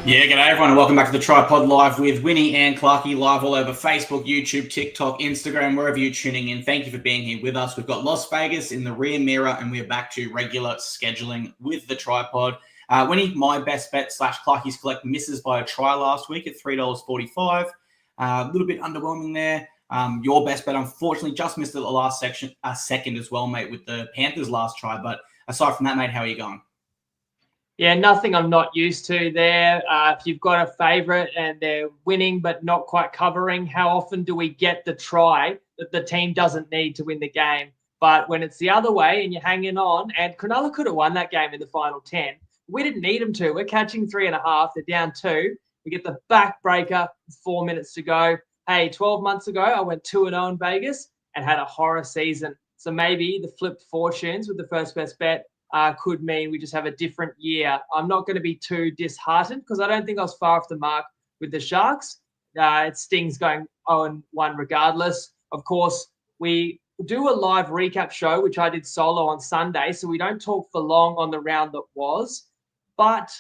Yeah, g'day everyone and welcome back to the TryPod Live with Winnie and Clarkey, live all over Facebook, YouTube, TikTok, Instagram, wherever you're tuning in. Thank you for being here with us. We've got Las Vegas in the rear mirror and we're back to regular scheduling with the TryPod. Winnie, my best bet / Clarkey's collect misses by a try last week at $3.45. A little bit underwhelming there. Your best bet, unfortunately, just missed it at the last second as well, mate, with the Panthers' last try. But aside from that, mate, how are you going? Yeah, nothing I'm not used to there. If you've got a favourite and they're winning but not quite covering, how often do we get the try that the team doesn't need to win the game? But when it's the other way and you're hanging on, and Cronulla could have won that game in the final 10. We didn't need them to. We're catching 3.5. They're down 2. We get the backbreaker with 4 minutes to go. Hey, 12 months ago, I went 2-0 in Vegas and had a horror season. So maybe the flipped fortunes with the first best bet could mean we just have a different year. I'm not going to be too disheartened because I don't think I was far off the mark with the Sharks. It stings going 0-1 regardless. Of course, we do a live recap show, which I did solo on Sunday, so we don't talk for long on the round that was. But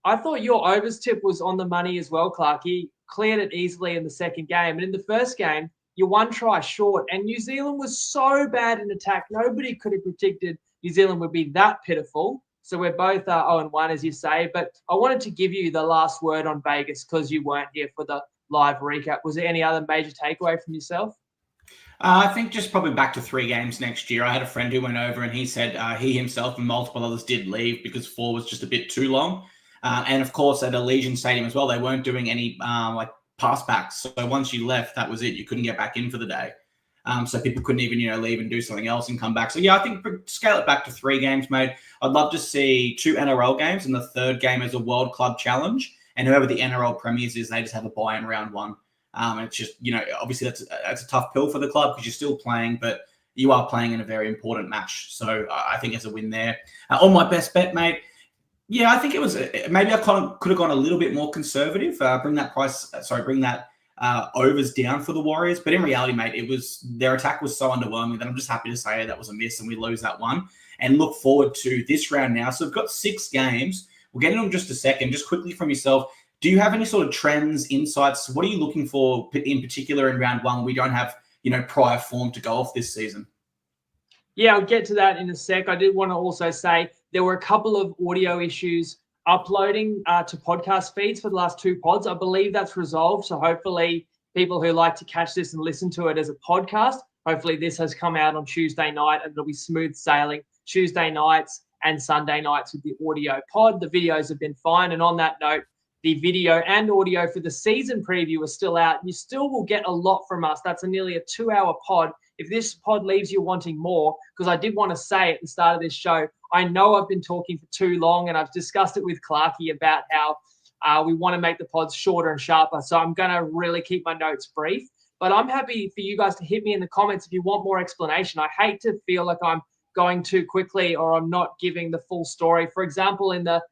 I thought your overs tip was on the money as well, Clarkey. Cleared it easily in the second game. And in the first game, you're one try short. And New Zealand was so bad in attack. Nobody could have predicted New Zealand would be that pitiful. So we're both 0-1, as you say. But I wanted to give you the last word on Vegas because you weren't here for the live recap. Was there any other major takeaway from yourself? I think just probably back to 3 games next year. I had a friend who went over and he said he himself and multiple others did leave because 4 was just a bit too long. And of course, at Allegiant Stadium as well, they weren't doing any pass backs. So once you left, that was it. You couldn't get back in for the day. So people couldn't even, leave and do something else and come back. So, yeah, I think scale it back to 3 games, mate. I'd love to see 2 NRL games and the third game as a World Club Challenge. And whoever the NRL premiers is, they just have a bye in round 1. And it's just, obviously that's a tough pill for the club because you're still playing, but you are playing in a very important match. So I think it's a win there. On my best bet, mate, yeah, I think it was maybe I could have gone a little bit more conservative, bring that overs down for the Warriors. But in reality, mate, their attack was so underwhelming that I'm just happy to say that was a miss and we lose that one and look forward to this round now. So we've got 6 games. We'll get into them in just a second. Just quickly from yourself, do you have any sort of trends, insights? What are you looking for in particular in round 1? We don't have, prior form to go off this season. Yeah, I'll get to that in a sec. I did want to also say there were a couple of audio issues uploading to podcast feeds for the last 2 pods. I believe that's resolved. So hopefully people who like to catch this and listen to it as a podcast, hopefully this has come out on Tuesday night and it'll be smooth sailing Tuesday nights and Sunday nights with the audio pod. The videos have been fine. And on that note, the video and audio for the season preview are still out. You still will get a lot from us. That's nearly a 2-hour pod. If this pod leaves you wanting more, because I did want to say at the start of this show, I know I've been talking for too long and I've discussed it with Clarkey about how we want to make the pods shorter and sharper. So I'm going to really keep my notes brief. But I'm happy for you guys to hit me in the comments if you want more explanation. I hate to feel like I'm going too quickly or I'm not giving the full story. For example, in the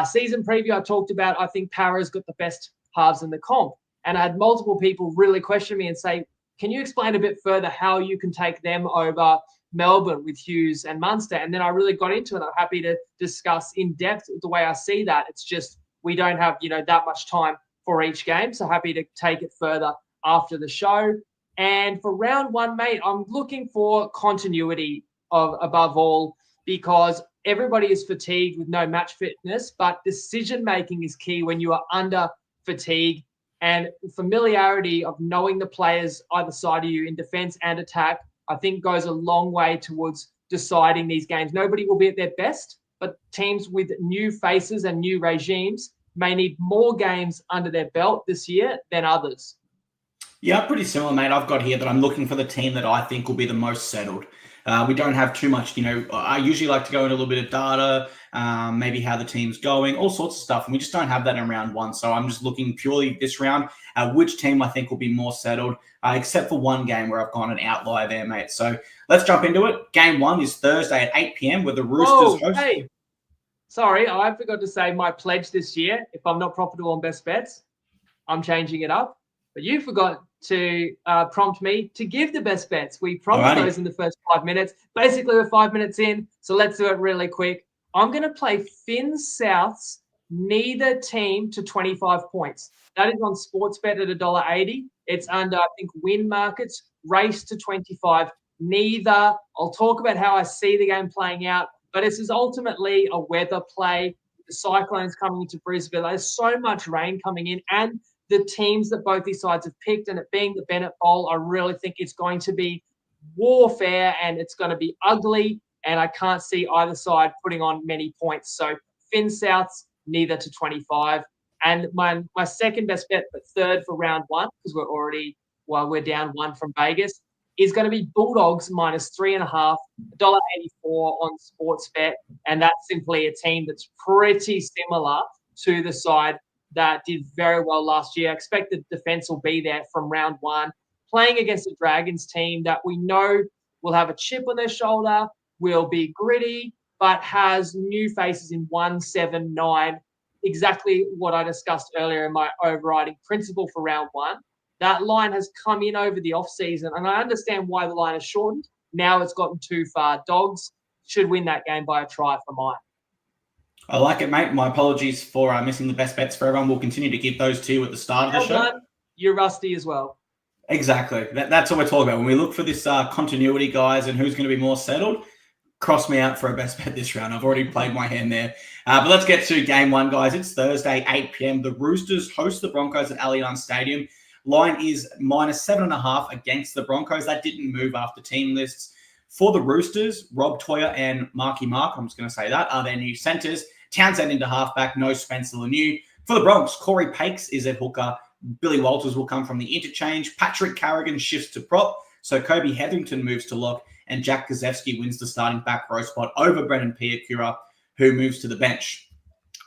season preview, I talked about I think Para's got the best halves in the comp. And I had multiple people really question me and say, can you explain a bit further how you can take them over Melbourne with Hughes and Munster? And then I really got into it. I'm happy to discuss in depth the way I see that. It's just we don't have, that much time for each game. So happy to take it further after the show. And for round 1, mate, I'm looking for continuity above all because everybody is fatigued with no match fitness, but decision-making is key when you are under fatigue. And familiarity of knowing the players either side of you in defense and attack, I think goes a long way towards deciding these games. Nobody will be at their best, but teams with new faces and new regimes may need more games under their belt this year than others. Yeah, pretty similar, mate. I've got here that I'm looking for the team that I think will be the most settled. We don't have too much, I usually like to go into a little bit of data, maybe how the team's going, all sorts of stuff. And we just don't have that in round 1. So I'm just looking purely this round at which team I think will be more settled, except for one game where I've gone an outlier there, mate. So let's jump into it. Game 1 is Thursday at 8 p.m. with the Roosters host. Hey, sorry, I forgot to say my pledge this year. If I'm not profitable on best bets, I'm changing it up. But you forgot to prompt me to give the best bets. We promised those in the first 5 minutes. Basically, we're 5 minutes in, so let's do it really quick. I'm going to play Finn Souths neither team to 25 points. That is on Sportsbet at $1.80. It's under, I think, Win Markets, race to 25. Neither. I'll talk about how I see the game playing out, but this is ultimately a weather play. The Cyclones coming into Brisbane. There's so much rain coming in, and the teams that both these sides have picked, and it being the Bennett Bowl, I really think it's going to be warfare and it's going to be ugly, and I can't see either side putting on many points. So Finn Souths, neither to 25. And my second best bet, but third for round one, because we're down one from Vegas, is going to be Bulldogs minus 3.5, $1.84 on Sportsbet. And that's simply a team that's pretty similar to the side that did very well last year. I expect the defense will be there from round one, playing against a Dragons team that we know will have a chip on their shoulder, will be gritty, but has new faces in 1, 7, 9. Exactly what I discussed earlier in my overriding principle for round one. That line has come in over the offseason, and I understand why the line is shortened. Now it's gotten too far. Dogs should win that game by a try for mine. I like it, mate. My apologies for missing the best bets for everyone. We'll continue to give those to you at the start of the show. You're rusty as well. Exactly. That's what we're talking about. When we look for this continuity, guys, and who's going to be more settled, cross me out for a best bet this round. I've already played my hand there. But let's get to game one, guys. It's Thursday, 8 p.m. The Roosters host the Broncos at Allianz Stadium. Line is minus 7.5 against the Broncos. That didn't move after team lists. For the Roosters, Rob Toyer and Marky Mark, I'm just going to say that, are their new centres. Townsend into halfback, no Spencer Lemieux. For the Bronx, Corey Pakes is at hooker. Billy Walters will come from the interchange. Patrick Carrigan shifts to prop. So Kobe Hetherington moves to lock. And Jack Gazewski wins the starting back row spot over Brendan Piakura, who moves to the bench.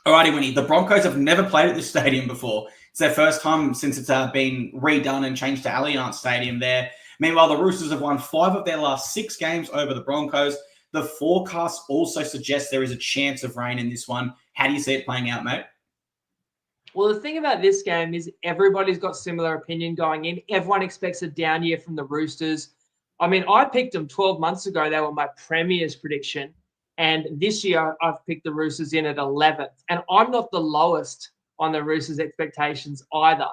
Alrighty, Winnie. The Broncos have never played at this stadium before. It's their first time since it's been redone and changed to Allianz Stadium there. Meanwhile, the Roosters have won 5 of their last 6 games over the Broncos. The forecast also suggests there is a chance of rain in this one. How do you see it playing out, mate? Well, the thing about this game is everybody's got similar opinion going in. Everyone expects a down year from the Roosters. I mean, I picked them 12 months ago. They were my Premier's prediction. And this year, I've picked the Roosters in at 11th. And I'm not the lowest on the Roosters' expectations either.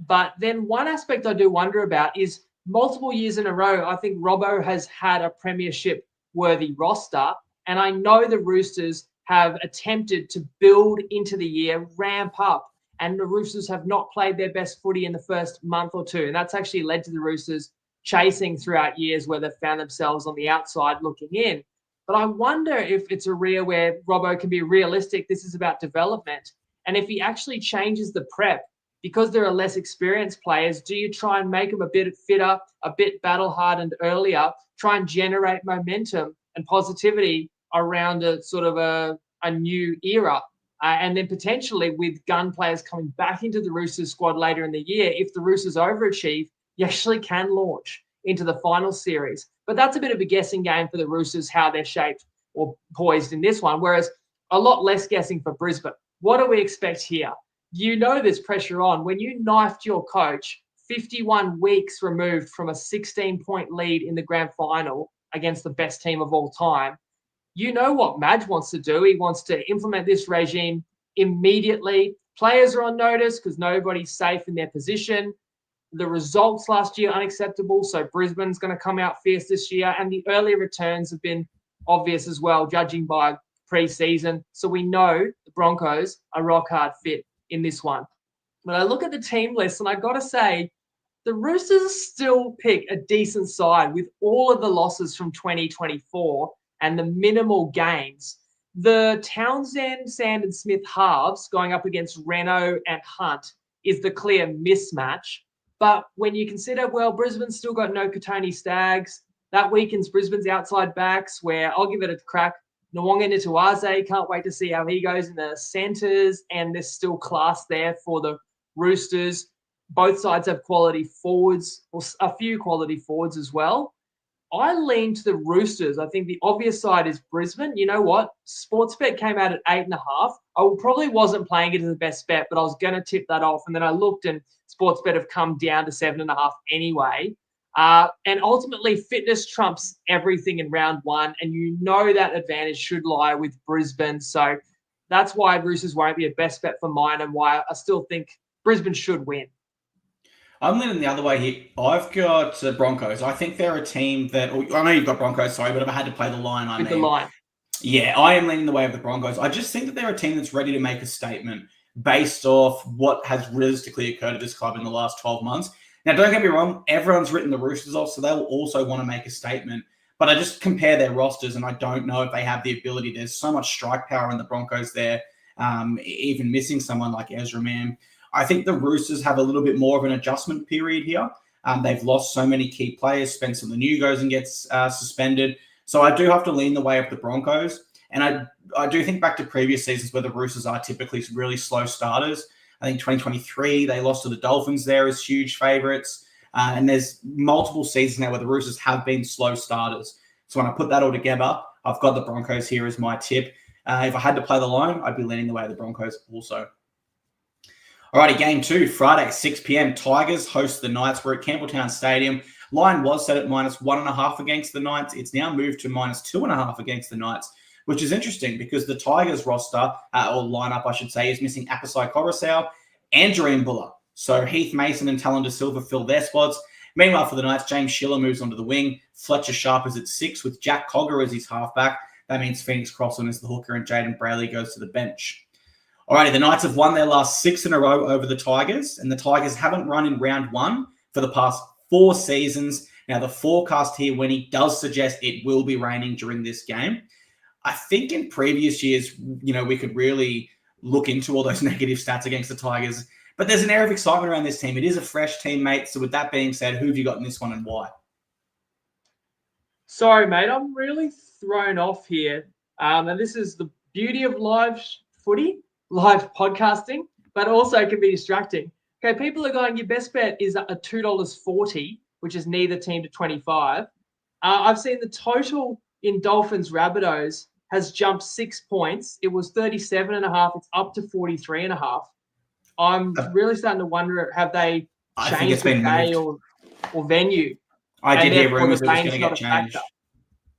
But then one aspect I do wonder about is multiple years in a row, I think Robbo has had a premiership-worthy roster. And I know the Roosters have attempted to build into the year, ramp up. And the Roosters have not played their best footy in the first month or two. And that's actually led to the Roosters chasing throughout years where they've found themselves on the outside looking in. But I wonder if it's a rear where Robbo can be realistic. This is about development. And if he actually changes the prep, because there are less experienced players, do you try and make them a bit fitter, a bit battle-hardened earlier, try and generate momentum and positivity around a sort of a new era? And then potentially with gun players coming back into the Roosters squad later in the year, if the Roosters overachieve, you actually can launch into the final series. But that's a bit of a guessing game for the Roosters, how they're shaped or poised in this one, whereas a lot less guessing for Brisbane. What do we expect here? You know there's pressure on. When you knifed your coach 51 weeks removed from a 16-point lead in the grand final against the best team of all time, you know what Madge wants to do. He wants to implement this regime immediately. Players are on notice because nobody's safe in their position. The results last year, unacceptable. So Brisbane's going to come out fierce this year. And the early returns have been obvious as well, judging by pre-season. So we know the Broncos are rock hard fit in this one. But I look at the team list and I got to say, the Roosters still pick a decent side with all of the losses from 2024 and the minimal gains. The Townsend, Sand and Smith halves going up against Reno and Hunt is the clear mismatch. But when you consider, well, Brisbane's still got no Katoni Staggs. That weakens Brisbane's outside backs, where I'll give it a crack. Nwanga Nituaze, can't wait to see how he goes in the centres, and there's still class there for the Roosters. Both sides have quality forwards, or a few quality forwards as well. I lean to the Roosters. I think the obvious side is Brisbane. You know what? Sportsbet came out at 8.5. I probably wasn't playing it as the best bet, but I was going to tip that off. And then I looked and Sportsbet have come down to 7.5 anyway. And ultimately, fitness trumps everything in round one. And you know that advantage should lie with Brisbane. So that's why Roosters won't be a best bet for mine, and why I still think Brisbane should win. I'm leaning the other way here. I've got Broncos. I think they're a team that, I know you've got Broncos, sorry, but if I had to play the line, With the line. Yeah, I am leaning the way of the Broncos. I just think that they're a team that's ready to make a statement based off what has realistically occurred at this club in the last 12 months. Now, don't get me wrong, everyone's written the Roosters off, so they'll also want to make a statement. But I just compare their rosters, and I don't know if they have the ability. There's so much strike power in the Broncos there, even missing someone like Ezra Mann. I think the Roosters have a little bit more of an adjustment period here. They've lost so many key players. Spencer Leniu goes and gets suspended. So I do have to lean the way of the Broncos. And I do think back to previous seasons where the Roosters are typically really slow starters. I think 2023, they lost to the Dolphins there as huge favourites. And there's multiple seasons now where the Roosters have been slow starters. So when I put that all together, I've got the Broncos here as my tip. If I had to play the line, I'd be leaning the way of the Broncos also. Alrighty, game 2, Friday, 6 p.m. Tigers host the Knights. We're at Campbelltown Stadium. Line was set at -1.5 against the Knights. It's now moved to -2.5 against the Knights, which is interesting because the Tigers roster, or lineup, I should say, is missing Apasai Coruscant and Jareen Buller. So Heath Mason and Talon De Silva fill their spots. Meanwhile, for the Knights, James Schiller moves onto the wing. Fletcher Sharp is at 6 with Jack Cogger as his halfback. That means Phoenix Crossan is the hooker and Jaden Brayley goes to the bench. Alrighty, the Knights have won their last 6 in a row over the Tigers, and the Tigers haven't run in round 1 for the past 4 seasons. Now, the forecast here, Winnie, does suggest it will be raining during this game. I think in previous years, we could really look into all those negative stats against the Tigers, but there's an air of excitement around this team. It is a fresh team, mate. So with that being said, who have you got in this one and why? Sorry, mate, I'm really thrown off here. And this is the beauty of live footy, live podcasting, but also can be distracting. Okay, people are going, your best bet is a $2.40, which is neither team to 25. I've seen the total in Dolphins Rabbitohs has jumped 6 points. It was 37.5. It's up to 43.5. I'm really starting to wonder, have they changed the day or venue? I did hear rumors it was going to get changed.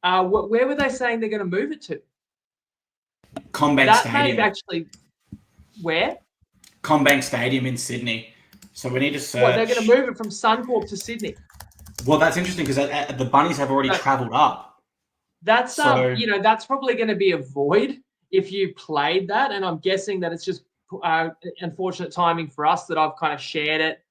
Where were they saying they're going to move it to? Combank Stadium. Actually, where? Combank Stadium in Sydney. So we need to search. What, they're going to move it from Suncorp to Sydney? Well, that's interesting because the Bunnies have already travelled up. That's that's probably going to be a void if you played that, and I'm guessing that it's just unfortunate timing for us that I've kind of shared it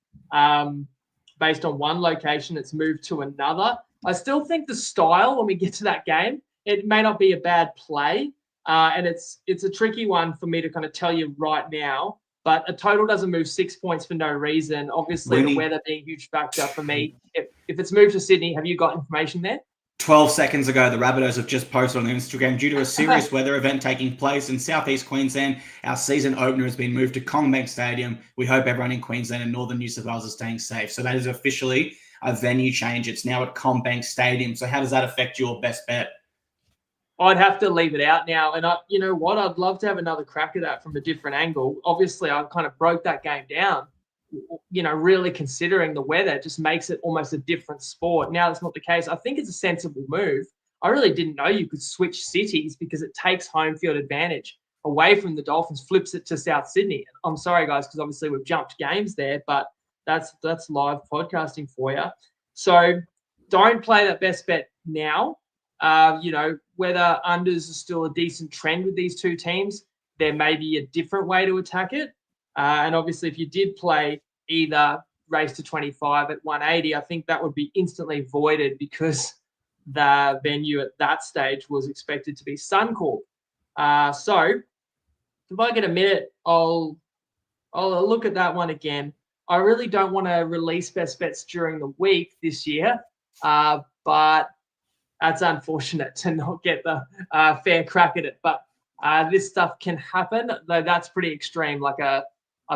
based on one location. It's moved to another. I still think the style when we get to that game, it may not be a bad play, and it's a tricky one for me to kind of tell you right now. But a total doesn't move 6 points for no reason. Obviously, the weather being a huge factor for me. If it's moved to Sydney, have you got information there? 12 seconds ago, the Rabbitohs have just posted on their Instagram, due to a serious weather event taking place in southeast Queensland, our season opener has been moved to Combank Stadium. We hope everyone in Queensland and northern New South Wales is staying safe. So that is officially a venue change. It's now at Combank Stadium. So how does that affect your best bet? I'd have to leave it out now. And you know what? I'd love to have another crack at that from a different angle. Obviously, I kind of broke that game down. Really considering the weather just makes it almost a different sport. Now that's not the case. I think it's a sensible move. I really didn't know you could switch cities because it takes home field advantage away from the Dolphins, flips it to South Sydney. I'm sorry, guys, because obviously we've jumped games there, but that's live podcasting for you. So don't play that best bet now. Whether unders are still a decent trend with these two teams, there may be a different way to attack it. And obviously, if you did play either race to 25 at 180, I think that would be instantly voided because the venue at that stage was expected to be Suncorp. So if I get a minute, I'll look at that one again. I really don't want to release best bets during the week this year, but that's unfortunate to not get the fair crack at it. But this stuff can happen, though that's pretty extreme, like a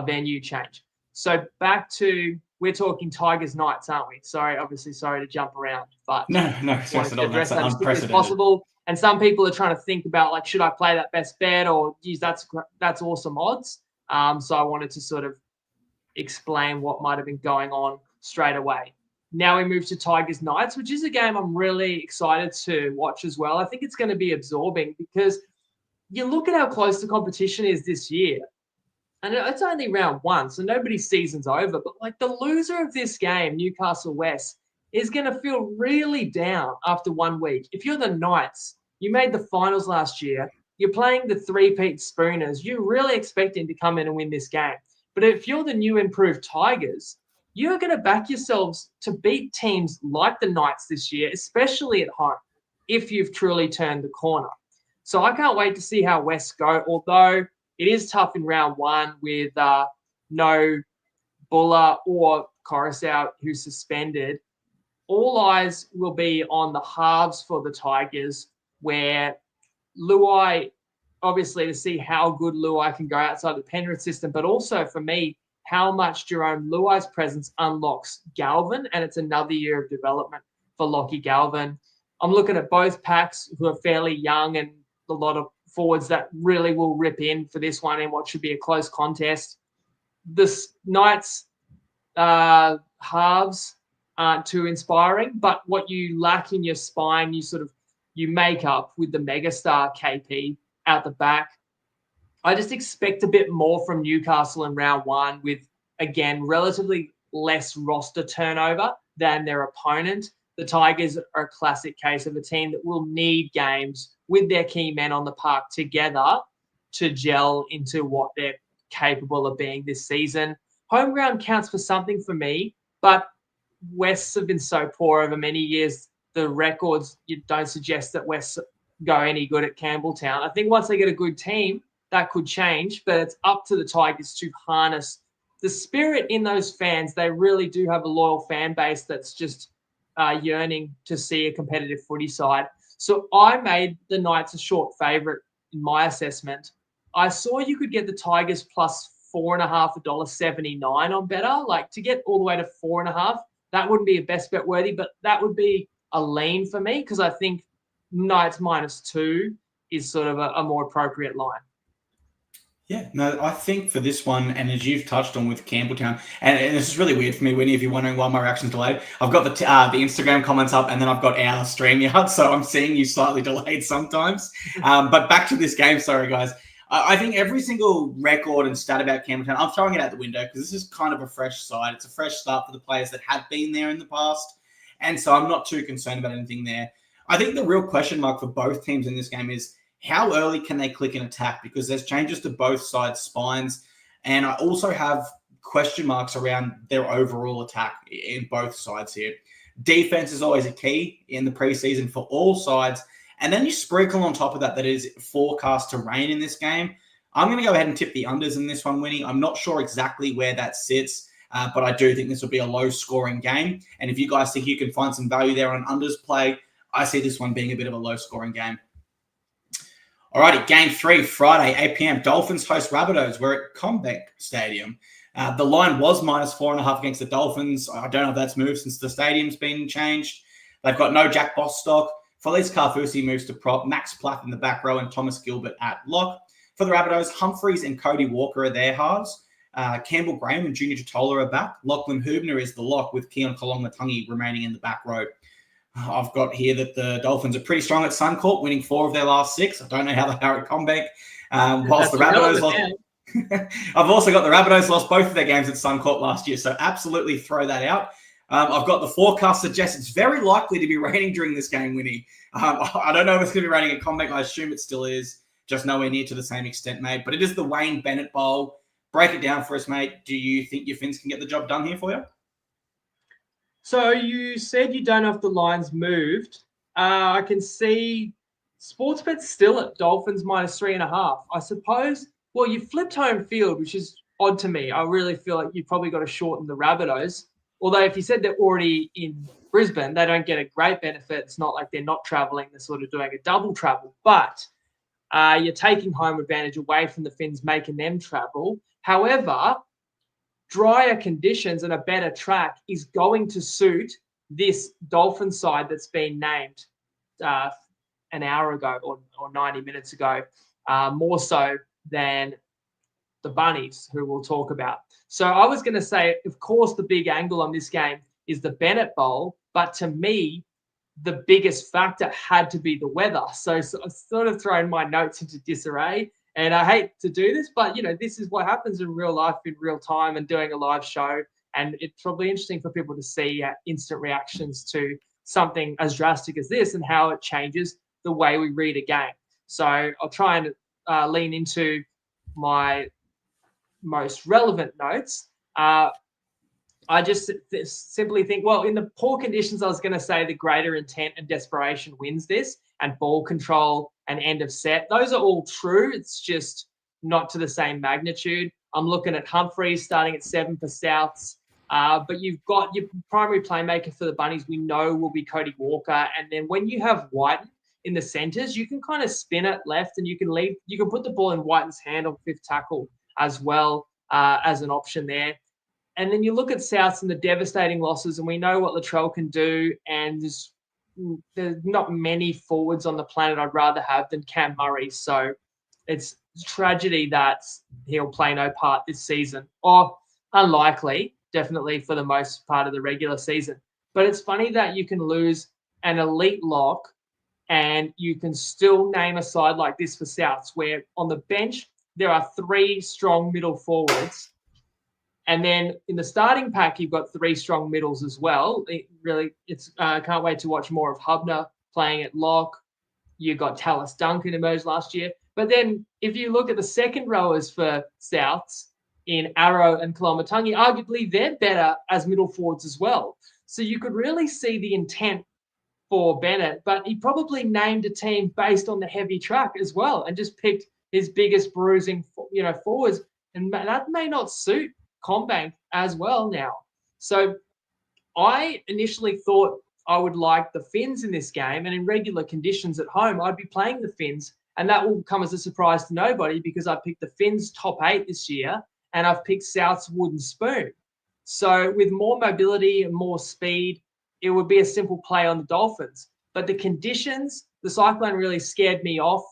venue change. So back to, we're talking Tigers Knights, aren't we? Sorry to jump around, but no, stress at all. That's unprecedented. As possible. And some people are trying to think about, like, should I play that best bet or geez, that's awesome odds. So I wanted to sort of explain what might have been going on straight away. Now we move to Tigers Knights, which is a game I'm really excited to watch as well. I think it's going to be absorbing because you look at how close the competition is this year, and it's only round 1, so nobody's season's over. But like the loser of this game, Newcastle West, is going to feel really down after 1 week. If you're the Knights, you made the finals last year, you're playing the three-peat Spooners, you're really expecting to come in and win this game. But if you're the new improved Tigers, you're going to back yourselves to beat teams like the Knights this year, especially at home, if you've truly turned the corner. So I can't wait to see how West go, although it is tough in round 1 with no Buller or Coruscant, who's suspended. All eyes will be on the halves for the Tigers, where Luai, obviously to see how good Luai can go outside the Penrith system, but also for me, how much Jerome Luai's presence unlocks Galvin, and it's another year of development for Lockie Galvin. I'm looking at both packs who are fairly young and a lot of forwards that really will rip in for this one in what should be a close contest. The Knights halves aren't too inspiring, but what you lack in your spine, you make up with the megastar KP out the back. I just expect a bit more from Newcastle in round 1 with, again, relatively less roster turnover than their opponent. The Tigers are a classic case of a team that will need games with their key men on the park together to gel into what they're capable of being this season. Home ground counts for something for me, but Wests have been so poor over many years. The records don't suggest that Wests go any good at Campbelltown. I think once they get a good team, that could change, but it's up to the Tigers to harness the spirit in those fans. They really do have a loyal fan base that's just yearning to see a competitive footy side. So I made the Knights a short favourite in my assessment. I saw you could get the Tigers plus 4.5, $1.79 on better. Like to get all the way to 4.5, that wouldn't be a best bet worthy, but that would be a lean for me because I think Knights -2 is sort of a more appropriate line. Yeah, no, I think for this one, and as you've touched on with Campbelltown, and this is really weird for me, Winnie, if you're wondering why my reaction's delayed, I've got the Instagram comments up, and then I've got our StreamYard, so I'm seeing you slightly delayed sometimes. But back to this game, sorry, guys. I think every single record and stat about Campbelltown, I'm throwing it out the window because this is kind of a fresh side. It's a fresh start for the players that have been there in the past, and so I'm not too concerned about anything there. I think the real question mark for both teams in this game is, how early can they click an attack? Because there's changes to both sides' spines. And I also have question marks around their overall attack in both sides here. Defense is always a key in the preseason for all sides. And then you sprinkle on top of that it is forecast to rain in this game. I'm going to go ahead and tip the unders in this one, Winnie. I'm not sure exactly where that sits, but I do think this will be a low-scoring game. And if you guys think you can find some value there on unders play, I see this one being a bit of a low-scoring game. Alrighty, game 3, Friday, 8 p.m. Dolphins host Rabbitohs. We're at CommBank Stadium. The line was -4.5 against the Dolphins. I don't know if that's moved since the stadium's been changed. They've got no Jack Bostock. Felice Carfusi moves to prop. Max Plath in the back row and Thomas Gilbert at lock. For the Rabbitohs, Humphreys and Cody Walker are their halves. Campbell Graham and Junior Totola are back. Lachlan Hubner is the lock with Keon Kalongmatangi remaining in the back row. I've got here that the Dolphins are pretty strong at Suncorp, winning 4 of their last 6. I don't know how they are at CommBank. Whilst the Rabbitohs lost, I've also got the Rabbitohs lost both of their games at Suncorp last year, so absolutely throw that out. I've got the forecast suggests it's very likely to be raining during this game, Winnie. I don't know if it's going to be raining at CommBank. I assume it still is, just nowhere near to the same extent, mate. But it is the Wayne Bennett Bowl. Break it down for us, mate. Do you think your Finns can get the job done here for you? So you said you don't know if the line's moved. I can see Sportsbet's still at Dolphins -3.5. I suppose, well, you flipped home field, which is odd to me. I really feel like you've probably got to shorten the Rabbitohs. Although if you said they're already in Brisbane, they don't get a great benefit. It's not like they're not travelling. They're sort of doing a double travel. But you're taking home advantage away from the Finns, making them travel. However, drier conditions and a better track is going to suit this Dolphin side that's been named an hour ago or 90 minutes ago, more so than the Bunnies, who we'll talk about. So I was going to say, of course, the big angle on this game is the Bennett Bowl, but to me, the biggest factor had to be the weather. So I've sort of thrown my notes into disarray. And I hate to do this, but, this is what happens in real life, in real time, and doing a live show. And it's probably interesting for people to see instant reactions to something as drastic as this and how it changes the way we read a game. So I'll try and lean into my most relevant notes. I just simply think, well, in the poor conditions, I was going to say the greater intent and desperation wins this, and ball control and end of set. Those are all true. It's just not to the same magnitude. I'm looking at Humphreys starting at 7 for Souths. But you've got your primary playmaker for the Bunnies, we know will be Cody Walker. And then when you have Whiten in the centres, you can kind of spin it left and you can put the ball in Whiten's hand on fifth tackle as well as an option there. And then you look at Souths and the devastating losses, and we know what Latrell can do. And there's not many forwards on the planet I'd rather have than Cam Murray. So it's tragedy that he'll play no part this season, or unlikely, definitely for the most part of the regular season. But it's funny that you can lose an elite lock and you can still name a side like this for Souths, where on the bench there are 3 strong middle forwards. And then in the starting pack, you've got 3 strong middles as well. Can't wait to watch more of Hubner playing at lock. You've got Tallis Duncan emerged last year. But then if you look at the second rowers for Souths in Arrow and Koloamatangi, arguably they're better as middle forwards as well. So you could really see the intent for Bennett, but he probably named a team based on the heavy track as well and just picked his biggest bruising, forwards. And that may not suit Combank as well now. So I initially thought I would like the Finns in this game, and in regular conditions at home, I'd be playing the Finns, and that will come as a surprise to nobody because I picked the Finns top 8 this year, and I've picked South's wooden spoon. So with more mobility and more speed, it would be a simple play on the Dolphins. But the conditions, the Cyclone really scared me off.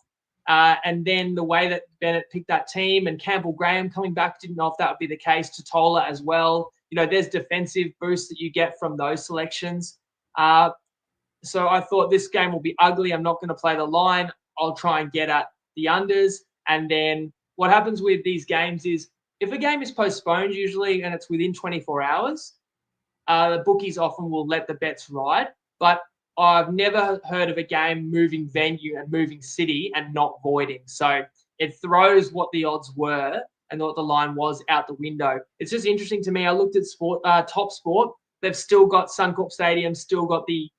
And then the way that Bennett picked that team and Campbell Graham coming back, didn't know if that would be the case. Totola as well. There's defensive boosts that you get from those selections. So I thought this game will be ugly. I'm not going to play the line. I'll try and get at the unders. And then what happens with these games is if a game is postponed usually and it's within 24 hours, the bookies often will let the bets ride. But I've never heard of a game moving venue and moving city and not voiding. So it throws what the odds were and what the line was out the window. It's just interesting to me. I looked at Top Sport. They've still got Suncorp Stadium, still got the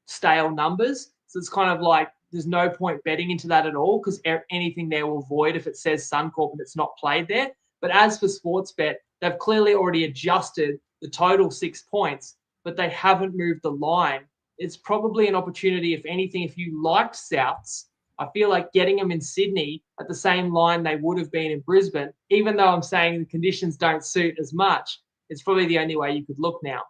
stale numbers. So it's kind of like there's no point betting into that at all because anything there will void if it says Suncorp and it's not played there. But as for Sportsbet, they've clearly already adjusted the total 6 points, but they haven't moved the line. It's probably an opportunity, if anything, if you liked Souths, I feel like getting them in Sydney at the same line they would have been in Brisbane, even though I'm saying the conditions don't suit as much, it's probably the only way you could look now.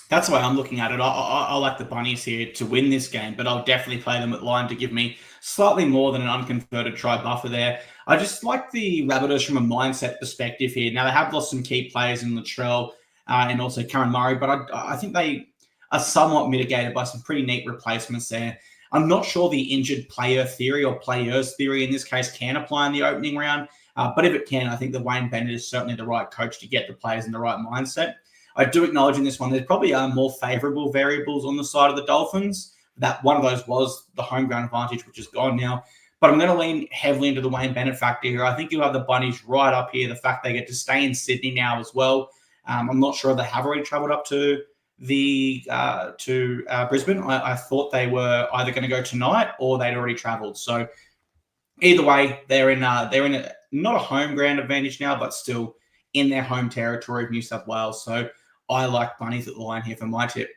That's the way I'm looking at it. I like the Bunnies here to win this game, but I'll definitely play them at line to give me slightly more than an unconverted try buffer there. I just like the Rabbitohs from a mindset perspective here. Now, they have lost some key players in Latrell and also Karen Murray, but I think they are somewhat mitigated by some pretty neat replacements there. I'm not sure the injured player theory or players theory in this case can apply in the opening round, but if it can, I think that Wayne Bennett is certainly the right coach to get the players in the right mindset. I do acknowledge in this one, there probably are more favourable variables on the side of the Dolphins. That one of those was the home ground advantage, which is gone now. But I'm going to lean heavily into the Wayne Bennett factor here. I think you have the Bunnies right up here. The fact they get to stay in Sydney now as well. I'm not sure if they have already travelled up to Brisbane. I thought they were either going to go tonight or they'd already travelled. So either way, they're in not a home ground advantage now, but still in their home territory of New South Wales. So I like Bunnies at the line here for my tip.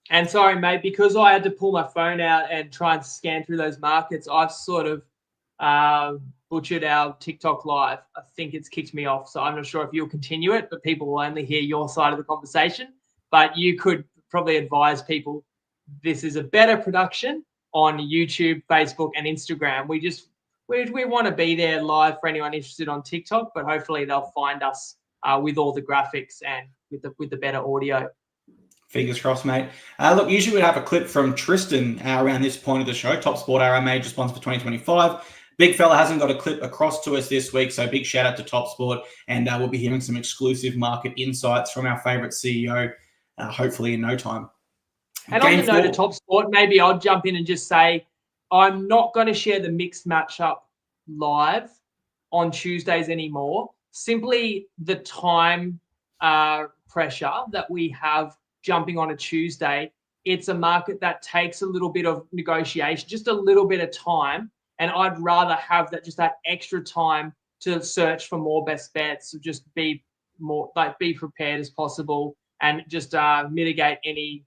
And sorry, mate, because I had to pull my phone out and try and scan through those markets, I've sort of butchered our TikTok live. I think it's kicked me off. So I'm not sure if you'll continue it, but people will only hear your side of the conversation. But you could probably advise people this is a better production on YouTube, Facebook, and Instagram. We want to be there live for anyone interested on TikTok, but hopefully they'll find us with all the graphics and with the better audio. Fingers crossed, mate. Look, usually we'd have a clip from Tristan around this point of the show. Top Sport our major sponsor for 2025. Big fella hasn't got a clip across to us this week, so big shout out to Top Sport, and we'll be hearing some exclusive market insights from our favourite CEO, hopefully in no time. And on the note of Top Sport, maybe I'll jump in and just say I'm not going to share the mixed matchup live on Tuesdays anymore. Simply the time pressure that we have jumping on a Tuesday. It's a market that takes a little bit of negotiation, just a little bit of time. And I'd rather have that extra time to search for more best bets. So just be prepared as possible and just mitigate any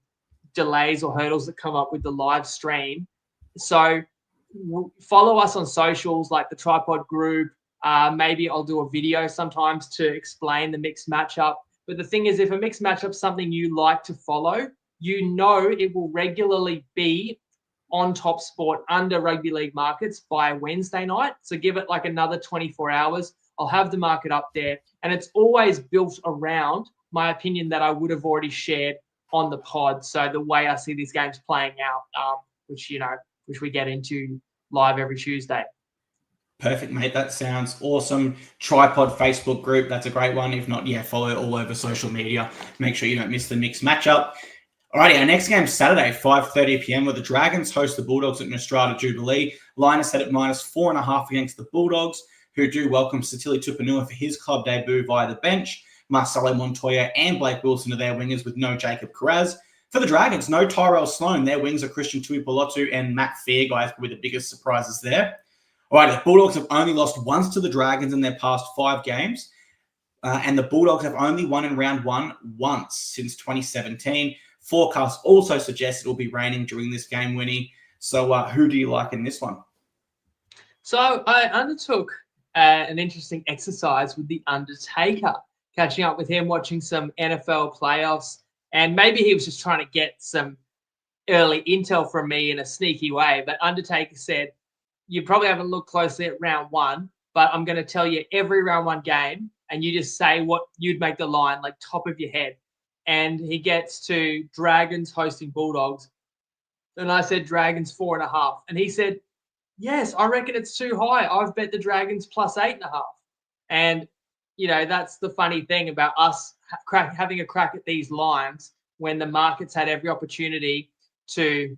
delays or hurdles that come up with the live stream. So follow us on socials like the TryPod group. Maybe I'll do a video sometimes to explain the mixed matchup. But the thing is, if a mixed matchup is something you like to follow, it will regularly be on Top Sport under rugby league markets by Wednesday night. So give it like another 24 hours. I'll have the market up there. And it's always built around my opinion that I would have already shared on the pod. So the way I see these games playing out, which we get into live every Tuesday. Perfect, mate. That sounds awesome. TryPod Facebook group. That's a great one. If not, follow it all over social media. Make sure you don't miss the mixed matchup. Alrighty, our next game Saturday, 5:30 p.m. where the Dragons host the Bulldogs at Nostrada Jubilee. Line is set at -4.5 against the Bulldogs, who do welcome Satili Tupanua for his club debut via the bench. Marcelo Montoya and Blake Wilson are their wingers with no Jacob Carraz. For the Dragons, no Tyrell Sloan. Their wings are Christian Tuipulotu and Matt Fearguy is probably the biggest surprises there. All right, the Bulldogs have only lost once to the Dragons in their past 5 games. And the Bulldogs have only won in round 1 once since 2017. Forecasts also suggest it will be raining during this game, Winnie. So who do you like in this one? So I undertook an interesting exercise with The Undertaker, catching up with him, watching some NFL playoffs. And maybe he was just trying to get some early intel from me in a sneaky way. But Undertaker said, you probably haven't looked closely at round 1, but I'm going to tell you every round 1 game, and you just say what you'd make the line, like top of your head. And he gets to Dragons hosting Bulldogs. And I said Dragons 4.5. And he said, yes, I reckon it's too high. I've bet the Dragons +8.5. And, that's the funny thing about us having a crack at these lines when the market's had every opportunity to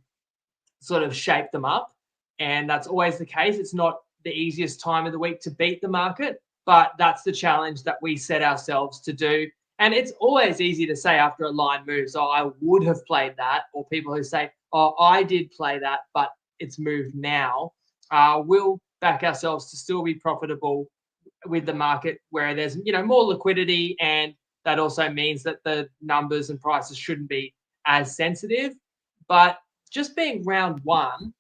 sort of shape them up. And that's always the case. It's not the easiest time of the week to beat the market, but that's the challenge that we set ourselves to do. And it's always easy to say after a line moves, oh, I would have played that, or people who say, oh, I did play that, but it's moved now. We'll back ourselves to still be profitable with the market where there's, more liquidity, and that also means that the numbers and prices shouldn't be as sensitive. But just being round 1,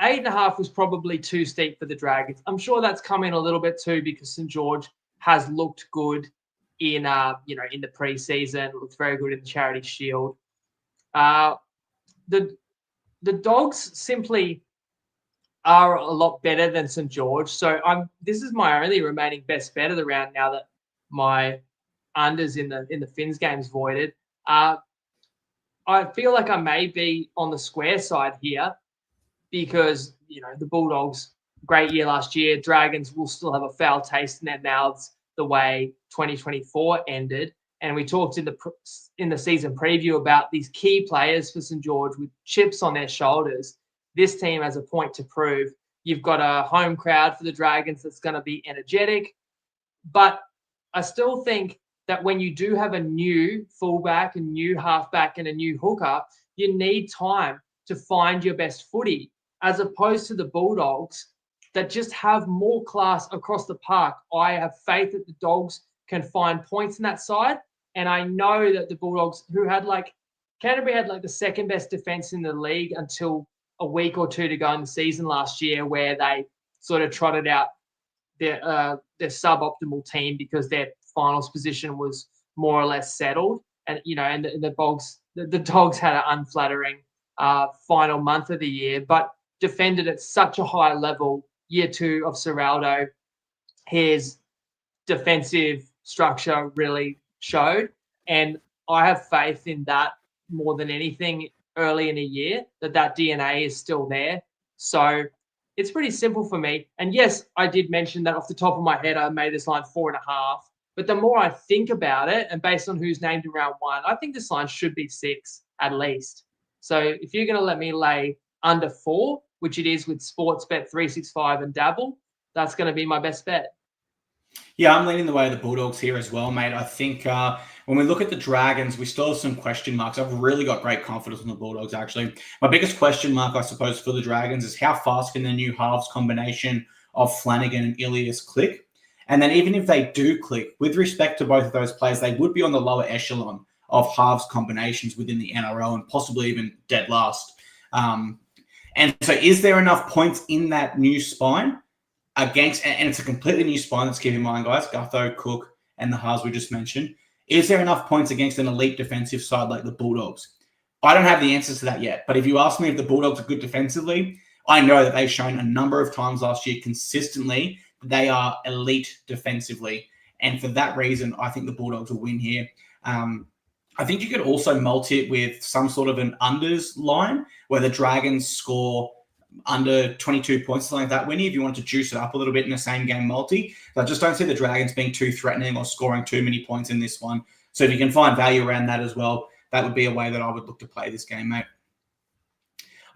8.5 was probably too steep for the Dragons. I'm sure that's come in a little bit too because St. George has looked good in in the preseason, looked very good in the Charity Shield. The Dogs simply are a lot better than St. George. So this is my only remaining best bet of the round now that my unders in the Finns game's voided. I feel like I may be on the square side here because, the Bulldogs, great year last year. Dragons will still have a foul taste in their mouths the way 2024 ended. And we talked in the season preview about these key players for St. George with chips on their shoulders. This team has a point to prove. You've got a home crowd for the Dragons that's going to be energetic. But I still think that when you do have a new fullback, a new halfback, and a new hooker, you need time to find your best footy, as opposed to the Bulldogs that just have more class across the park. I have faith that the Dogs can find points in that side. And I know that the Bulldogs, Canterbury had the second best defense in the league until a week or 2 to go in the season last year, where they sort of trotted out their suboptimal team because their finals position was more or less settled. And, and the Dogs had an unflattering final month of the year, but defended at such a high level. Year 2 of Serraldo, his defensive structure really showed. And I have faith in that more than anything early in a year, that DNA is still there. So it's pretty simple for me. And yes, I did mention that off the top of my head, I made this line 4.5. But the more I think about it, and based on who's named in round 1, I think this line should be 6 at least. So if you're going to let me lay under 4, which it is with Sportsbet 365 and Dabble, that's going to be my best bet. Yeah, I'm leaning the way of the Bulldogs here as well, mate. I think when we look at the Dragons, we still have some question marks. I've really got great confidence in the Bulldogs, actually. My biggest question mark, I suppose, for the Dragons is how fast can the new halves combination of Flanagan and Ilias click? And then even if they do click, with respect to both of those players, they would be on the lower echelon of halves combinations within the NRL and possibly even dead last. And so is there enough points in that new spine against, and it's a completely new spine, let's keep in mind, guys, Gutho, Cook, and the halves we just mentioned. Is there enough points against an elite defensive side like the Bulldogs? I don't have the answers to that yet, but if you ask me if the Bulldogs are good defensively, I know that they've shown a number of times last year consistently that they are elite defensively. And for that reason, I think the Bulldogs will win here. I think you could also multi it with some sort of an unders line where the Dragons score under 22 points, something like that, Winnie, if you want to juice it up a little bit in the same game multi. But I just don't see the Dragons being too threatening or scoring too many points in this one. So if you can find value around that as well, that would be a way that I would look to play this game, mate.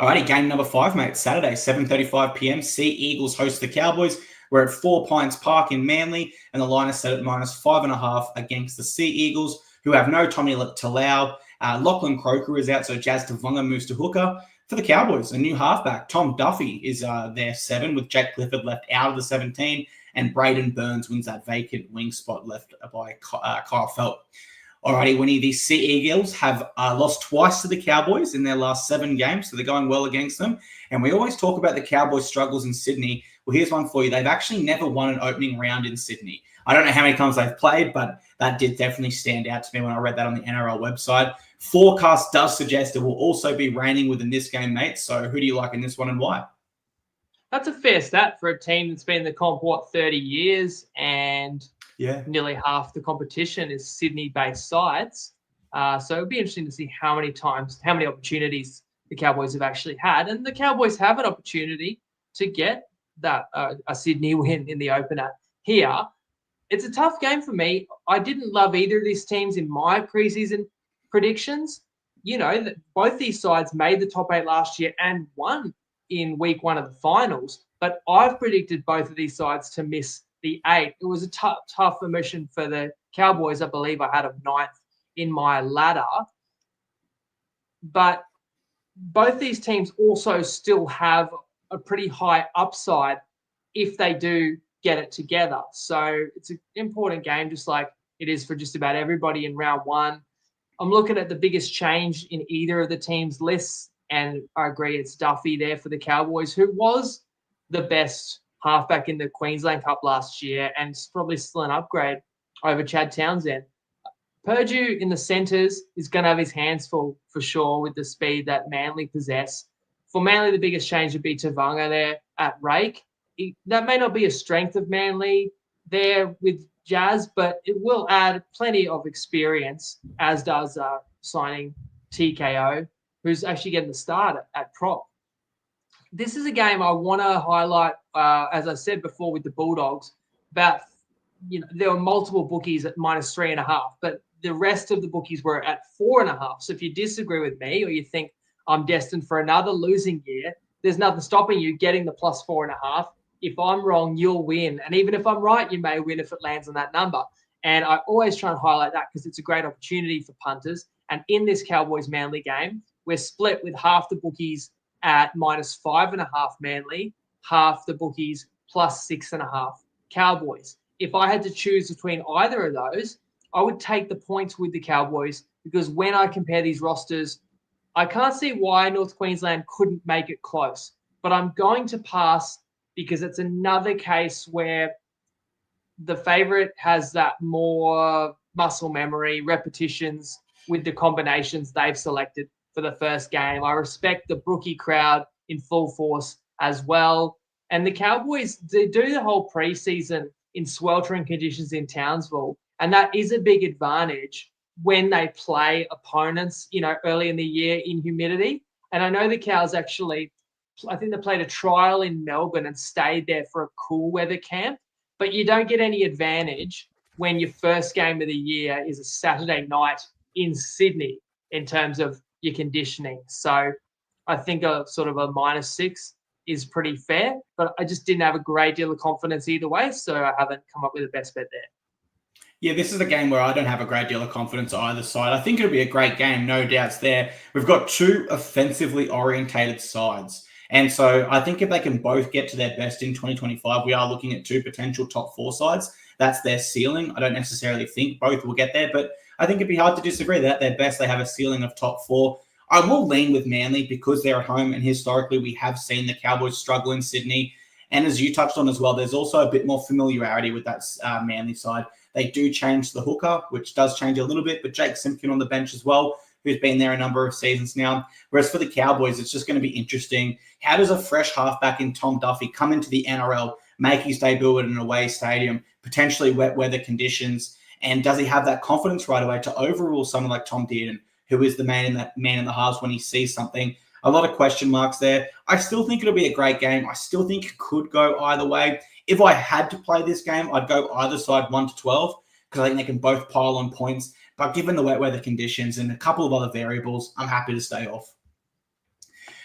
Alrighty, game number 5, mate. Saturday, 7:35 p.m. Sea Eagles host the Cowboys. We're at 4 Pines Park in Manly, and the line is set at -5.5 against the Sea Eagles, who have no Tommy Talau. Lachlan Croker is out, so Jazz Tavunga moves to hooker. For the Cowboys, a new halfback, Tom Duffy, is their 7, with Jack Clifford left out of the 17, and Braden Burns wins that vacant wing spot left by Kyle Felt. Alrighty, Winnie, the Sea Eagles have lost twice to the Cowboys in their last 7 games, so they're going well against them. And we always talk about the Cowboys' struggles in Sydney. Well, here's one for you. They've actually never won an opening round in Sydney. I don't know how many times they've played, but that did definitely stand out to me when I read that on the NRL website. Forecast does suggest it will also be raining within this game, mate. So who do you like in this one and why? That's a fair stat for a team that's been in the comp, 30 years, and nearly half the competition is Sydney-based sides. So it'll be interesting to see how many opportunities the Cowboys have actually had. And the Cowboys have an opportunity to get that a Sydney win in the opener here. It's a tough game for me. I didn't love either of these teams in my preseason predictions. You know, that both these sides made the top 8 last year and won in week 1 of the finals. But I've predicted both of these sides to miss the 8. It was a tough omission for the Cowboys. I believe I had them 9th in my ladder. But both these teams also still have a pretty high upside if they do get it together. So it's an important game, just like it is for just about everybody in round 1. I'm looking at the biggest change in either of the teams' lists, and I agree it's Duffy there for the Cowboys, who was the best halfback in the Queensland Cup last year and is probably still an upgrade over Chad Townsend. Purdue in the centres is going to have his hands full for sure with the speed that Manly possess. For Manly, the biggest change would be Tavunga there at rake. That may not be a strength of Manly there with Jazz, but it will add plenty of experience, as does signing TKO, who's actually getting the start at prop. This is a game I want to highlight, as I said before with the Bulldogs, about, there were multiple bookies at -3.5, but the rest of the bookies were at 4.5. So if you disagree with me or you think I'm destined for another losing year, there's nothing stopping you getting the +4.5. If I'm wrong, you'll win. And even if I'm right, you may win if it lands on that number. And I always try and highlight that because it's a great opportunity for punters. And in this Cowboys-Manly game, we're split with half the bookies at -5.5 Manly, half the bookies +6.5 Cowboys. If I had to choose between either of those, I would take the points with the Cowboys, because when I compare these rosters, I can't see why North Queensland couldn't make it close. But I'm going to pass because it's another case where the favourite has that more muscle memory, repetitions with the combinations they've selected for the first game. I respect the Brookie crowd in full force as well. And the Cowboys, they do the whole preseason in sweltering conditions in Townsville, and that is a big advantage when they play opponents, early in the year in humidity. And I know the Cows actually, I think they played a trial in Melbourne and stayed there for a cool weather camp, but you don't get any advantage when your first game of the year is a Saturday night in Sydney in terms of your conditioning. So I think a sort of a -6 is pretty fair, but I just didn't have a great deal of confidence either way, so I haven't come up with a best bet there. Yeah, this is a game where I don't have a great deal of confidence either side. I think it'll be a great game, no doubts there. We've got two offensively orientated sides. And so I think if they can both get to their best in 2025, we are looking at two potential top four sides. That's their ceiling. I don't necessarily think both will get there, but I think it'd be hard to disagree that at their best, they have a ceiling of top four. I will lean with Manly because they're at home, and historically we have seen the Cowboys struggle in Sydney. And as you touched on as well, there's also a bit more familiarity with that Manly side. They do change the hooker, which does change a little bit, but Jake Simpkin on the bench as well, who's been there a number of seasons now. Whereas for the Cowboys, it's just going to be interesting. How does a fresh halfback in Tom Duffy come into the NRL, make his debut at an away stadium, potentially wet weather conditions, and does he have that confidence right away to overrule someone like Tom Dearden, who is the man in the halves when he sees something? A lot of question marks there. I still think it'll be a great game. I still think it could go either way. If I had to play this game, I'd go either side 1-12 because I think they can both pile on points. But given the wet weather conditions and a couple of other variables, I'm happy to stay off.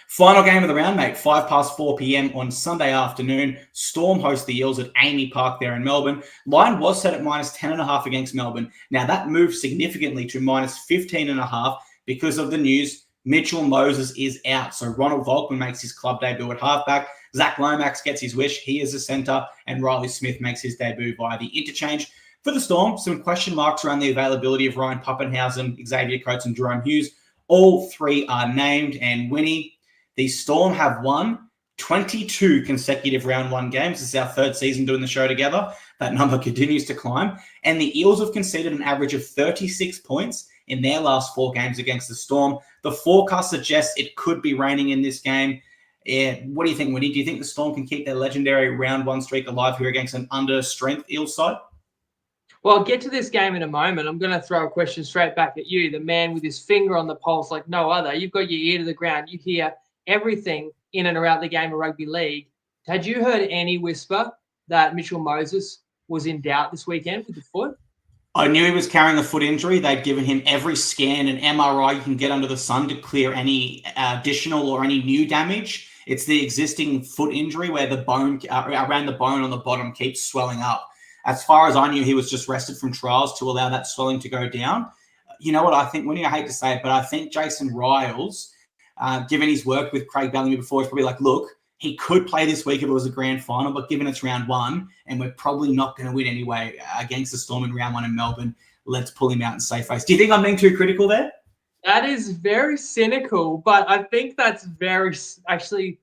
Final game of the round, mate. 4 p.m. on Sunday afternoon. Storm host the Eels at Amy Park there in Melbourne. Line was set at -10.5 against Melbourne. Now that moved significantly to -15.5 because of the news. Mitchell Moses is out. So Ronald Volkman makes his club debut at halfback. Zach Lomax gets his wish. He is a centre. And Riley Smith makes his debut via the interchange. For the Storm, some question marks around the availability of Ryan Pappenhausen, Xavier Coates, and Jerome Hughes. All three are named. And Winnie, the Storm have won 22 consecutive round one games. This is our third season doing the show together. That number continues to climb. And the Eels have conceded an average of 36 points in their last 4 games against the Storm. The forecast suggests it could be raining in this game. What do you think, Winnie? Do you think the Storm can keep their legendary round one streak alive here against an under-strength Eels side? Well, I'll get to this game in a moment. I'm going to throw a question straight back at you, the man with his finger on the pulse like no other. You've got your ear to the ground. You hear everything in and around the game of rugby league. Had you heard any whisper that Mitchell Moses was in doubt this weekend with the foot? I knew he was carrying a foot injury. They'd given him every scan and MRI you can get under the sun to clear any additional or any new damage. It's the existing foot injury where the bone around the bone on the bottom keeps swelling up. As far as I knew, he was just rested from trials to allow that swelling to go down. You know what I think, Winnie? I hate to say it, but I think Jason Riles, given his work with Craig Bellamy before, is probably like, look, he could play this week if it was a grand final, but given it's round one and we're probably not going to win anyway against the Storm in round one in Melbourne, let's pull him out and save face. Do you think I'm being too critical there? That is very cynical, but I think that's actually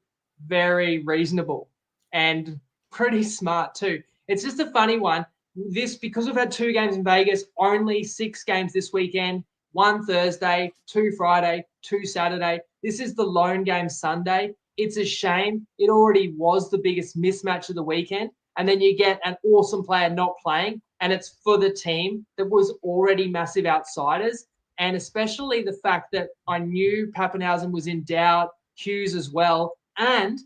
very reasonable and pretty smart too. It's just a funny one. Because we've had 2 games in Vegas, only 6 games this weekend, 1 Thursday, 2 Friday, 2 Saturday. This is the lone game Sunday. It's a shame. It already was the biggest mismatch of the weekend. And then you get an awesome player not playing, and it's for the team that was already massive outsiders. And especially the fact that I knew Pappenhausen was in doubt, Hughes as well. And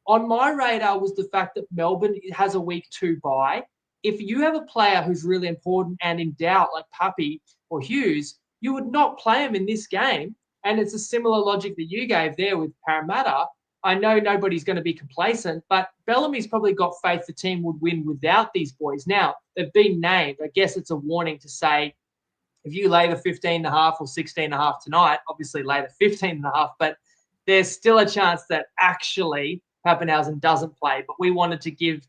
on my radar was the fact that Melbourne has a week 2 bye. If you have a player who's really important and in doubt, like Pappy or Hughes, you would not play him in this game. And it's a similar logic that you gave there with Parramatta. I know nobody's going to be complacent, but Bellamy's probably got faith the team would win without these boys. Now, they've been named. I guess it's a warning to say, if you lay the 15.5 or 16.5 tonight, obviously lay the 15.5, but there's still a chance that actually Pappenhausen doesn't play. But we wanted to give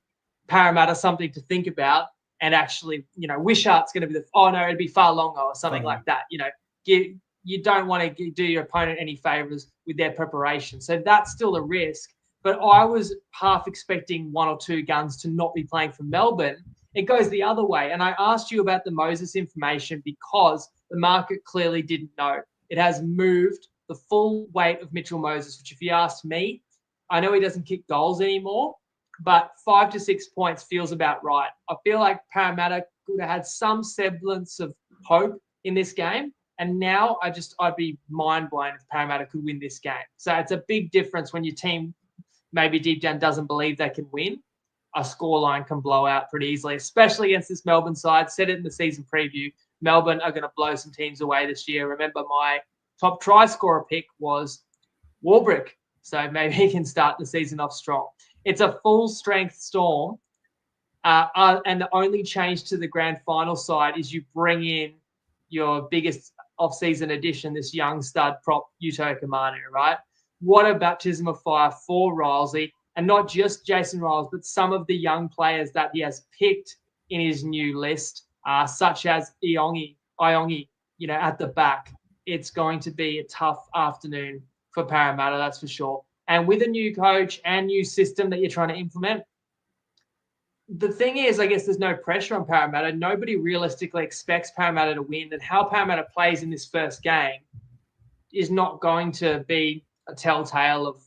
Parramatta something to think about and actually, Wishart's going to be it'd be far longer or something like that. You don't want to do your opponent any favors with their preparation. So that's still a risk. But I was half expecting 1 or 2 guns to not be playing for Melbourne. It goes the other way. And I asked you about the Moses information because the market clearly didn't know. It has moved the full weight of Mitchell Moses, which if you asked me, I know he doesn't kick goals anymore, but 5 to 6 points feels about right. I feel like Parramatta could have had some semblance of hope in this game. And now I'd be mind blown if Parramatta could win this game. So it's a big difference when your team maybe deep down doesn't believe they can win. A scoreline can blow out pretty easily, especially against this Melbourne side. Said it in the season preview. Melbourne are going to blow some teams away this year. Remember, my top try scorer pick was Warbrick. So maybe he can start the season off strong. It's a full-strength Storm. And the only change to the grand final side is you bring in your biggest off-season addition, this young stud prop, Uto Kamanu, right? What a baptism of fire for Rylesy. And not just Jason Ryles, but some of the young players that he has picked in his new list, such as Iongi, at the back. It's going to be a tough afternoon for Parramatta, that's for sure. And with a new coach and new system that you're trying to implement, the thing is, I guess there's no pressure on Parramatta. Nobody realistically expects Parramatta to win, and how Parramatta plays in this first game is not going to be a telltale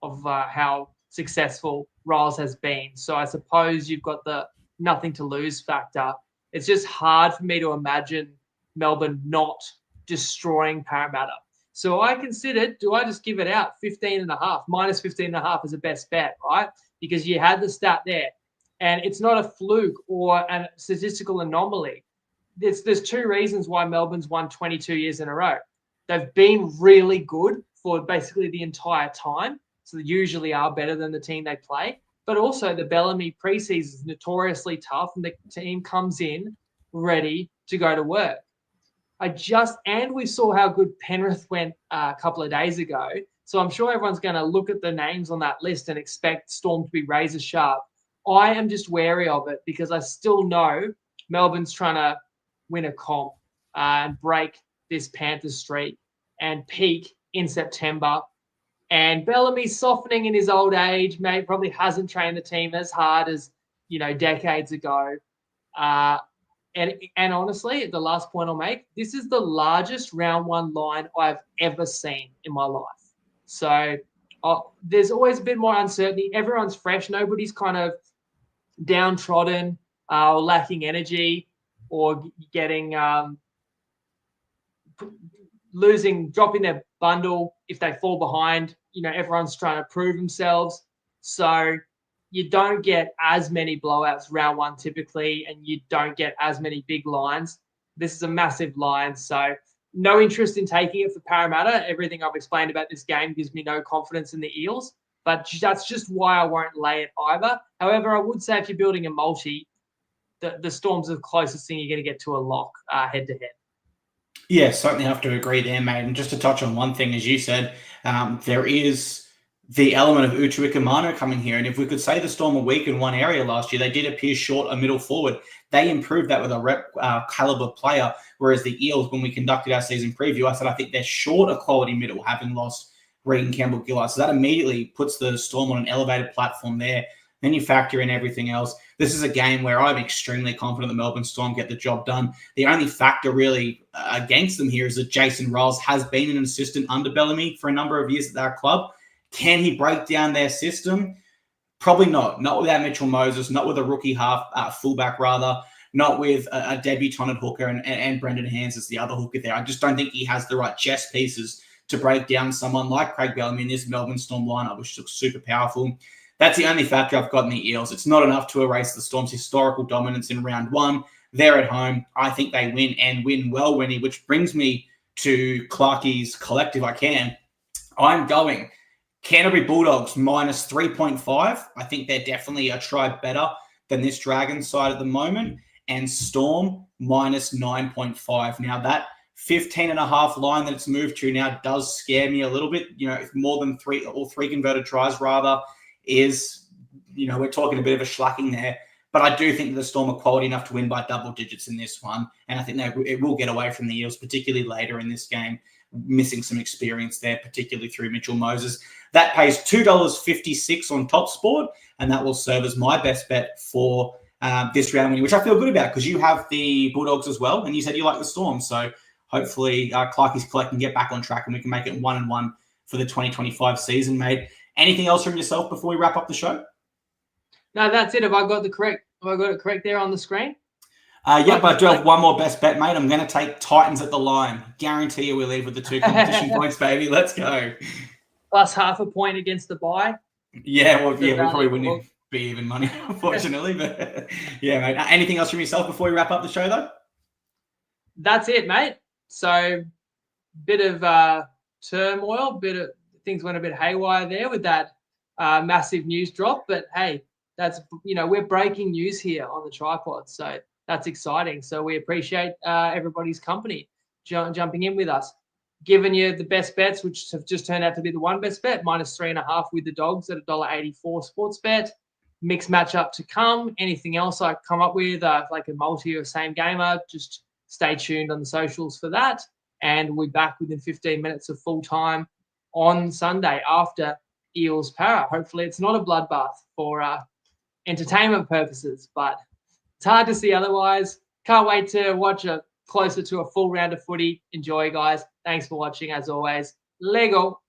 of how successful Ryles has been. So I suppose you've got the nothing to lose factor. It's just hard for me to imagine Melbourne not destroying Parramatta. So I considered, do I just give it out? 15.5, minus 15.5 is the best bet, right? Because you had the stat there. And it's not a fluke or a statistical anomaly. There's two reasons why Melbourne's won 22 years in a row. They've been really good for basically the entire time. So they usually are better than the team they play. But also the Bellamy preseason is notoriously tough, and the team comes in ready to go to work. And we saw how good Penrith went a couple of days ago. So I'm sure everyone's going to look at the names on that list and expect Storm to be razor sharp. I am just wary of it because I still know Melbourne's trying to win a comp and break this Panthers streak and peak in September. And Bellamy's softening in his old age, probably hasn't trained the team as hard as, decades ago. And honestly, the last point I'll make, this is the largest round one line I've ever seen in my life. So there's always a bit more uncertainty. Everyone's fresh. Nobody's kind of downtrodden or lacking energy or getting dropping their bundle if they fall behind. Everyone's trying to prove themselves. So you don't get as many blowouts round one typically, and you don't get as many big lines. This is a massive line, so no interest in taking it for Parramatta. Everything I've explained about this game gives me no confidence in the Eels, but that's just why I won't lay it either. However, I would say if you're building a multi, the Storm's the closest thing you're going to get to a lock head-to-head. Yeah, certainly have to agree there, mate. And just to touch on one thing, as you said, there is the element of Utu Ikamano coming here. And if we could say the Storm were weak in one area last year, they did appear short a middle forward. They improved that with a rep caliber player, whereas the Eels, when we conducted our season preview, I said I think they're short a quality middle, having lost Regan Campbell-Gillard. So that immediately puts the Storm on an elevated platform there. Then you factor in everything else. This is a game where I'm extremely confident the Melbourne Storm get the job done. The only factor really against them here is that Jason Ryles has been an assistant under Bellamy for a number of years at that club. Can he break down their system? Probably not. Not without Mitchell Moses, not with a rookie fullback rather, not with a debutant at hooker and Brendan Hands as the other hooker there. I just don't think he has the right chess pieces to break down someone like Craig Bellamy in this Melbourne Storm lineup, which looks super powerful. That's the only factor I've got in the Eels. It's not enough to erase the Storm's historical dominance in round one. They're at home. I think they win and win well, Winnie, which brings me to Clarkey's collective. I'm going Canterbury Bulldogs minus 3.5. I think they're definitely a try better than this Dragons side at the moment. And Storm minus 9.5. Now that 15.5 line that it's moved to now does scare me a little bit. More than three converted tries rather is, we're talking a bit of a schlacking there. But I do think that the Storm are quality enough to win by double digits in this one. And I think it will get away from the Eels, particularly later in this game, missing some experience there, particularly through Mitchell Moses. That pays $2.56 on TopSport, and that will serve as my best bet for this round winning, which I feel good about because you have the Bulldogs as well, and you said you like the Storm. So hopefully Clarkey's Collect can get back on track and we can make it 1-1 for the 2025 season, mate. Anything else from yourself before we wrap up the show? No, that's it. Have I got it correct there on the screen? Yep, I do have one more best bet, mate. I'm going to take Titans at the line. Guarantee you we leave with the 2 competition points, baby. Let's go. Plus half a point against the bye. Yeah, well, we probably wouldn't be even money, unfortunately. But yeah, mate. Anything else from yourself before we wrap up the show, though? That's it, mate. So, bit of turmoil, things went a bit haywire there with that massive news drop. But hey, that's we're breaking news here on the TryPod, so that's exciting. So we appreciate everybody's company jumping in with us, giving you the best bets, which have just turned out to be the one best bet, -3.5 with the dogs at $1.84 sports bet. Mixed matchup to come. Anything else I come up with, like a multi or same gamer, just stay tuned on the socials for that. And we'll be back within 15 minutes of full time on Sunday after Eels Para. Hopefully it's not a bloodbath for entertainment purposes, but it's hard to see otherwise. Can't wait to watch closer to a full round of footy. Enjoy, guys. Thanks for watching, as always. Lego.